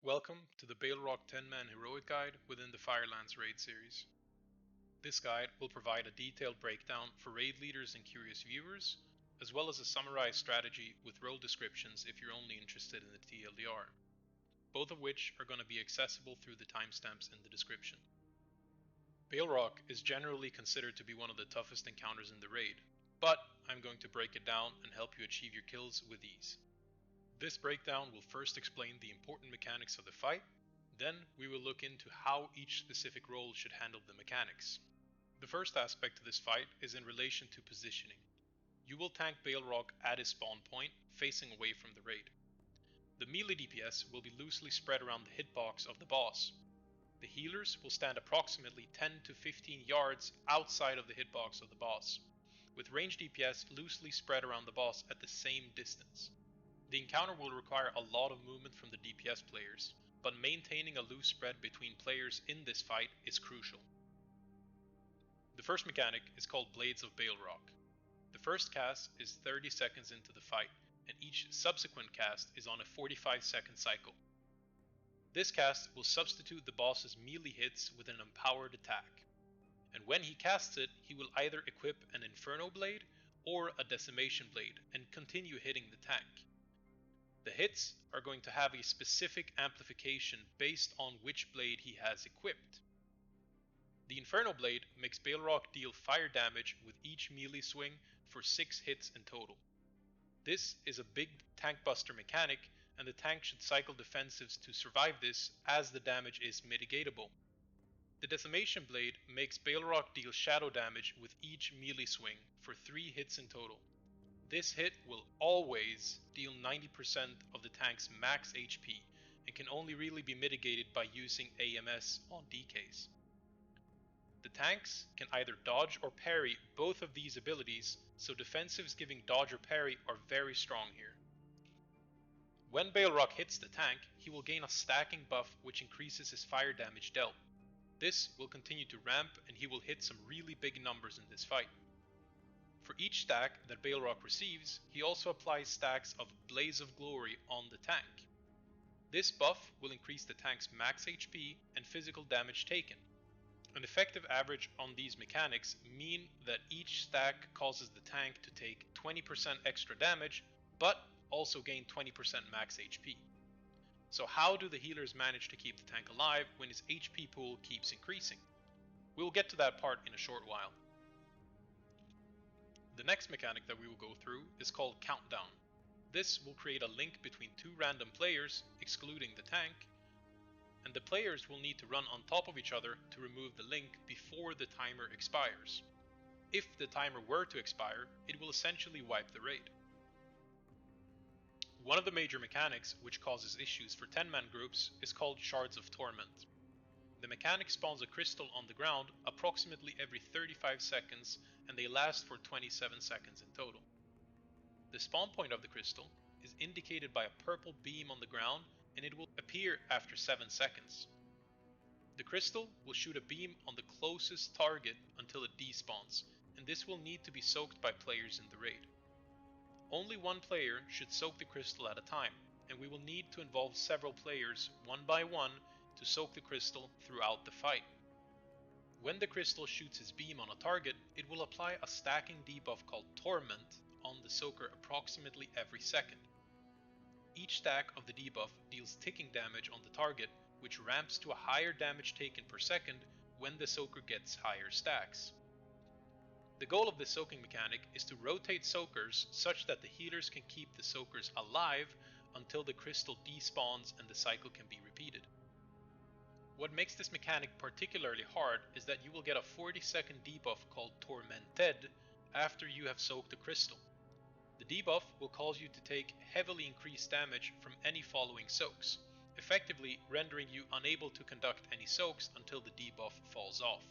Welcome to the Baleroc 10-man heroic guide within the Firelands raid series. This guide will provide a detailed breakdown for raid leaders and curious viewers, as well as a summarized strategy with role descriptions if you're only interested in the TLDR, both of which are going to be accessible through the timestamps in the description. Baleroc is generally considered to be one of the toughest encounters in the raid, but I'm going to break it down and help you achieve your kills with ease. This breakdown will first explain the important mechanics of the fight, then we will look into how each specific role should handle the mechanics. The first aspect of this fight is in relation to positioning. You will tank Baleroc at his spawn point, facing away from the raid. The melee DPS will be loosely spread around the hitbox of the boss. The healers will stand approximately 10 to 15 yards outside of the hitbox of the boss, with range DPS loosely spread around the boss at the same distance. The encounter will require a lot of movement from the DPS players, but maintaining a loose spread between players in this fight is crucial. The first mechanic is called Blades of Baleroc. The first cast is 30 seconds into the fight, and each subsequent cast is on a 45-second cycle. This cast will substitute the boss's melee hits with an empowered attack, and when he casts it, he will either equip an Inferno Blade or a Decimation Blade and continue hitting the tank. The hits are going to have a specific amplification based on which blade he has equipped. The Inferno Blade makes Baleroc deal fire damage with each melee swing for 6 hits in total. This is a big tank buster mechanic, and the tank should cycle defensives to survive this, as the damage is mitigatable. The Decimation Blade makes Baleroc deal shadow damage with each melee swing for 3 hits in total. This hit will always deal 90% of the tank's max HP and can only really be mitigated by using AMS on DKs. The tanks can either dodge or parry both of these abilities, so defensives giving dodge or parry are very strong here. When Baleroc hits the tank, he will gain a stacking buff which increases his fire damage dealt. This will continue to ramp, and he will hit some really big numbers in this fight. For each stack that Baleroc receives, he also applies stacks of Blaze of Glory on the tank. This buff will increase the tank's max HP and physical damage taken. An effective average on these mechanics mean that each stack causes the tank to take 20% extra damage, but also gain 20% max HP. So how do the healers manage to keep the tank alive when his HP pool keeps increasing? We'll get to that part in a short while. The next mechanic that we will go through is called Countdown. This will create a link between 2 random players, excluding the tank, and the players will need to run on top of each other to remove the link before the timer expires. If the timer were to expire, it will essentially wipe the raid. One of the major mechanics which causes issues for 10-man groups is called Shards of Torment. The mechanic spawns a crystal on the ground approximately every 35 seconds, and they last for 27 seconds in total. The spawn point of the crystal is indicated by a purple beam on the ground, and it will appear after 7 seconds. The crystal will shoot a beam on the closest target until it despawns, and this will need to be soaked by players in the raid. Only one player should soak the crystal at a time, and we will need to involve several players one by one to soak the crystal throughout the fight. When the crystal shoots its beam on a target, it will apply a stacking debuff called Torment on the soaker approximately every second. Each stack of the debuff deals ticking damage on the target, which ramps to a higher damage taken per second when the soaker gets higher stacks. The goal of this soaking mechanic is to rotate soakers such that the healers can keep the soakers alive until the crystal despawns and the cycle can be repeated. What makes this mechanic particularly hard is that you will get a 40-second debuff called Tormented after you have soaked the crystal. The debuff will cause you to take heavily increased damage from any following soaks, effectively rendering you unable to conduct any soaks until the debuff falls off.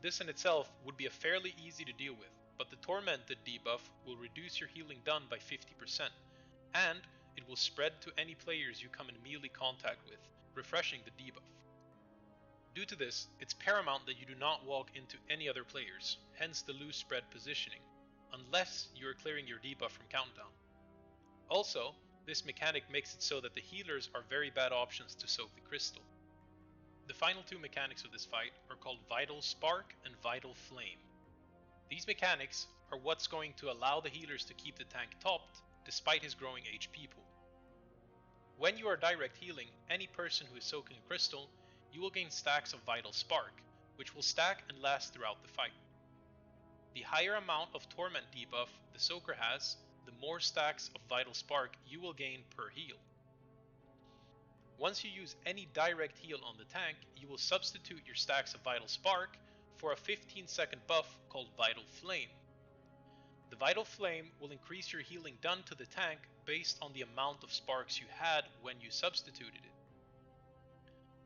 This in itself would be a fairly easy to deal with, but the Tormented debuff will reduce your healing done by 50%, and it will spread to any players you come in melee contact with, refreshing the debuff. Due to this, it's paramount that you do not walk into any other players, hence the loose spread positioning, unless you are clearing your debuff from Countdown. Also, This mechanic makes it so that the healers are very bad options to soak the crystal. The final two mechanics of this fight are called Vital Spark and Vital Flame. These mechanics are what's going to allow the healers to keep the tank topped despite his growing HP pool. When you are direct healing any person who is soaking a crystal, you will gain stacks of Vital Spark, which will stack and last throughout the fight. The higher amount of Torment debuff the soaker has, the more stacks of Vital Spark you will gain per heal. Once you use any direct heal on the tank, you will substitute your stacks of Vital Spark for a 15-second buff called Vital Flame. The Vital Flame will increase your healing done to the tank based on the amount of sparks you had when you substituted it.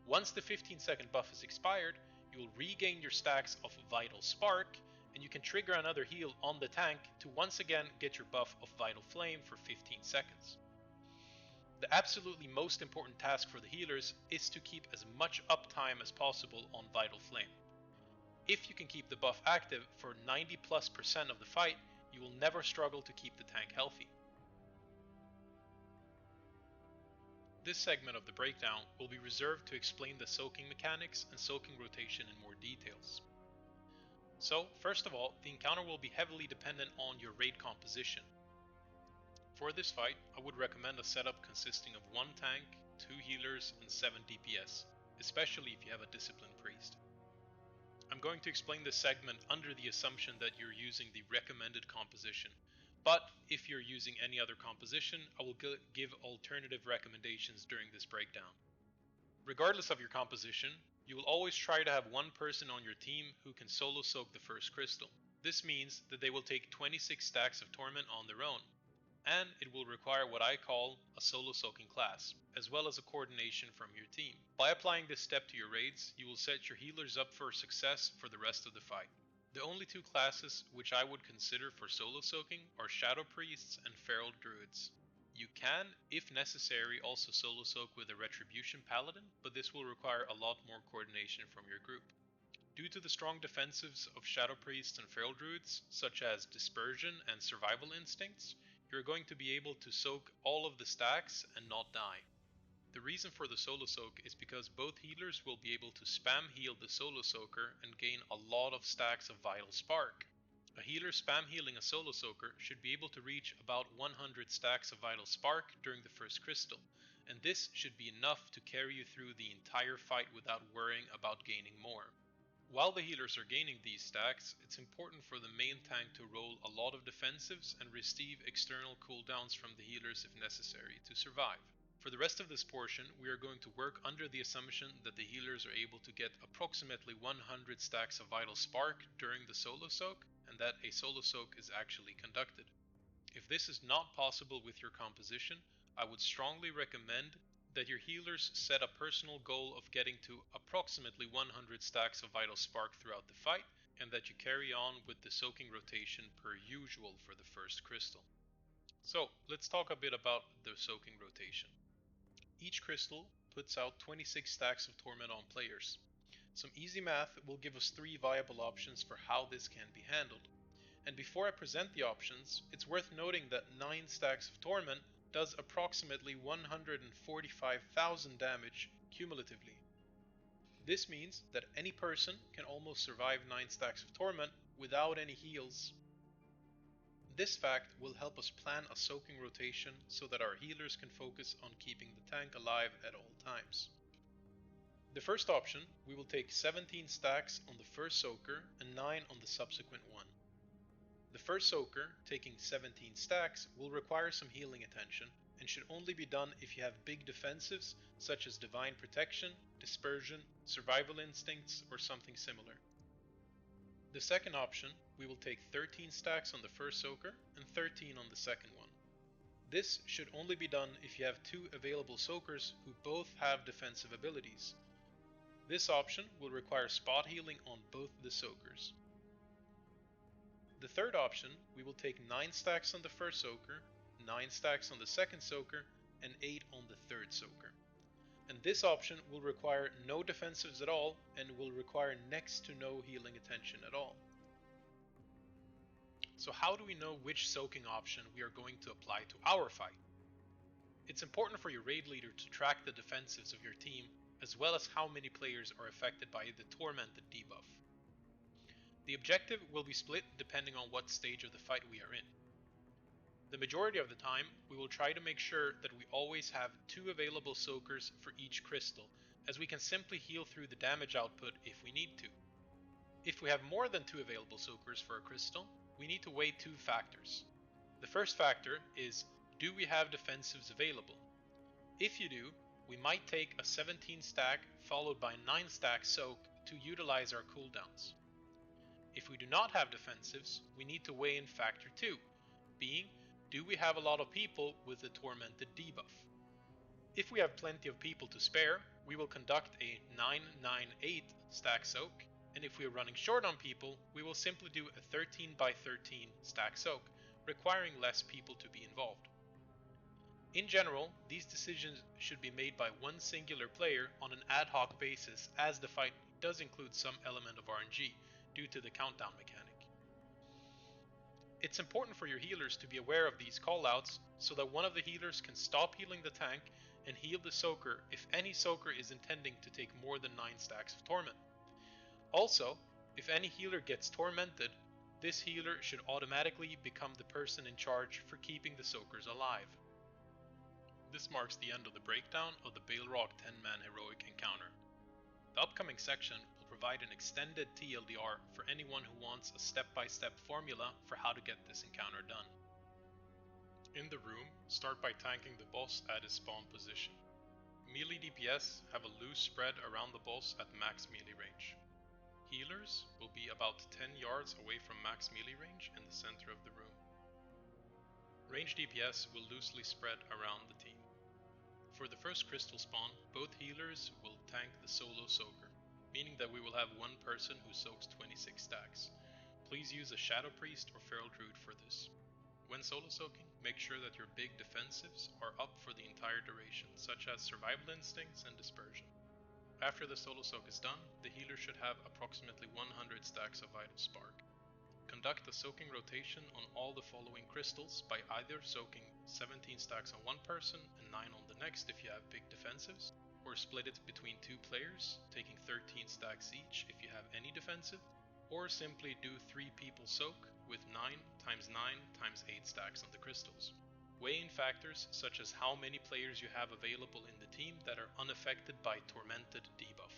Once the 15-second buff is expired, you will regain your stacks of Vital Spark, and you can trigger another heal on the tank to once again get your buff of Vital Flame for 15 seconds. The absolutely most important task for the healers is to keep as much uptime as possible on Vital Flame. If you can keep the buff active for 90+% of the fight, you will never struggle to keep the tank healthy. This segment of the breakdown will be reserved to explain the soaking mechanics and soaking rotation in more details. So, first of all, the encounter will be heavily dependent on your raid composition. For this fight, I would recommend a setup consisting of 1 tank, 2 healers, and 7 DPS, especially if you have a disciplined priest. I'm going to explain this segment under the assumption that you're using the recommended composition, but if you're using any other composition, I will give alternative recommendations during this breakdown. Regardless of your composition, you will always try to have one person on your team who can solo soak the first crystal. This means that they will take 26 stacks of Torment on their own, and it will require what I call a solo soaking class, as well as a coordination from your team. By applying this step to your raids, you will set your healers up for success for the rest of the fight. The only two classes which I would consider for solo soaking are Shadow Priests and Feral Druids. You can, if necessary, also solo soak with a Retribution Paladin, but this will require a lot more coordination from your group. Due to the strong defensives of Shadow Priests and Feral Druids, such as Dispersion and Survival Instincts, you're going to be able to soak all of the stacks and not die. The reason for the solo soak is because both healers will be able to spam heal the solo soaker and gain a lot of stacks of Vital Spark. A healer spam healing a solo soaker should be able to reach about 100 stacks of Vital Spark during the first crystal, and this should be enough to carry you through the entire fight without worrying about gaining more. While the healers are gaining these stacks, it's important for the main tank to roll a lot of defensives and receive external cooldowns from the healers if necessary to survive. For the rest of this portion, we are going to work under the assumption that the healers are able to get approximately 100 stacks of Vital Spark during the solo soak, and that a solo soak is actually conducted. If this is not possible with your composition, I would strongly recommend that your healers set a personal goal of getting to approximately 100 stacks of Vital Spark throughout the fight, and that you carry on with the soaking rotation per usual for the first crystal. So, let's talk a bit about the soaking rotation. Each crystal puts out 26 stacks of Torment on players. Some easy math will give us 3 viable options for how this can be handled. And before I present the options, it's worth noting that 9 stacks of Torment does approximately 145,000 damage cumulatively. This means that any person can almost survive 9 stacks of Torment without any heals. This fact will help us plan a soaking rotation so that our healers can focus on keeping the tank alive at all times. The first option, we will take 17 stacks on the first soaker and 9 on the subsequent one. The first soaker, taking 17 stacks, will require some healing attention and should only be done if you have big defensives such as Divine Protection, Dispersion, Survival Instincts, or something similar. The second option, we will take 13 stacks on the first soaker and 13 on the second one. This should only be done if you have 2 available soakers who both have defensive abilities. This option will require spot healing on both the soakers. The third option, we will take 9 stacks on the first soaker, 9 stacks on the second soaker, and 8 on the third soaker. And this option will require no defensives at all and will require next to no healing attention at all. So how do we know which soaking option we are going to apply to our fight? It's important for your raid leader to track the defensives of your team, as well as how many players are affected by the Tormented debuff. The objective will be split depending on what stage of the fight we are in. The majority of the time, we will try to make sure that we always have 2 available soakers for each crystal, as we can simply heal through the damage output if we need to. If we have more than 2 available soakers for a crystal, we need to weigh 2 factors. The first factor is, do we have defensives available? If you do, we might take a 17 stack followed by 9 stack soak to utilize our cooldowns. If we do not have defensives, we need to weigh in factor 2, being, do we have a lot of people with the Tormented debuff? If we have plenty of people to spare, we will conduct a 9-9-8 stack soak, and if we are running short on people, we will simply do a 13 by 13 stack soak, requiring less people to be involved. In general, these decisions should be made by one singular player on an ad hoc basis, as the fight does include some element of RNG due to the countdown mechanic. It's important for your healers to be aware of these callouts so that one of the healers can stop healing the tank and heal the soaker if any soaker is intending to take more than 9 stacks of torment. Also, if any healer gets tormented, this healer should automatically become the person in charge for keeping the soakers alive. This marks the end of the breakdown of the Baleroc 10-man heroic encounter. The upcoming section will provide an extended TLDR for anyone who wants a step-by-step formula for how to get this encounter done. In the room, start by tanking the boss at his spawn position. Melee DPS have a loose spread around the boss at max melee range. Healers will be about 10 yards away from max melee range in the center of the room. Range DPS will loosely spread around the team. For the first crystal spawn, both healers will tank the solo soaker, meaning that we will have one person who soaks 26 stacks. Please use a Shadow Priest or Feral Druid for this. When solo soaking, make sure that your big defensives are up for the entire duration, such as Survival Instincts and Dispersion. After the solo soak is done, the healer should have approximately 100 stacks of Vital Spark. Conduct a soaking rotation on all the following crystals by either soaking 17 stacks on one person and 9 on the next if you have big defensives, or split it between 2 players, taking 13 stacks each if you have any defensive, or simply do 3 people soak with 9 times 9 times 8 stacks on the crystals. Weigh in factors such as how many players you have available in the team that are unaffected by Tormented debuff.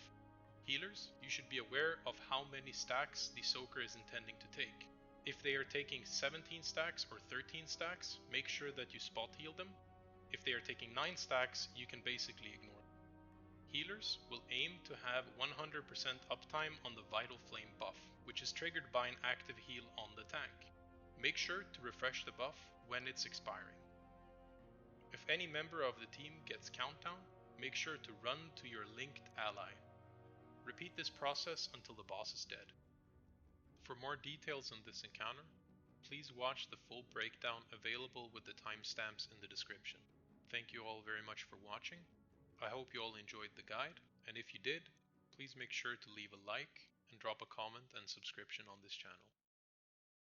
Healers, you should be aware of how many stacks the soaker is intending to take. If they are taking 17 stacks or 13 stacks, make sure that you spot heal them. If they are taking 9 stacks, you can basically ignore them. Healers will aim to have 100% uptime on the Vital Flame buff, which is triggered by an active heal on the tank. Make sure to refresh the buff when it's expiring. If any member of the team gets countdown, make sure to run to your linked ally. Repeat this process until the boss is dead. For more details on this encounter, please watch the full breakdown available with the timestamps in the description. Thank you all very much for watching. I hope you all enjoyed the guide, and if you did, please make sure to leave a like and drop a comment and subscription on this channel.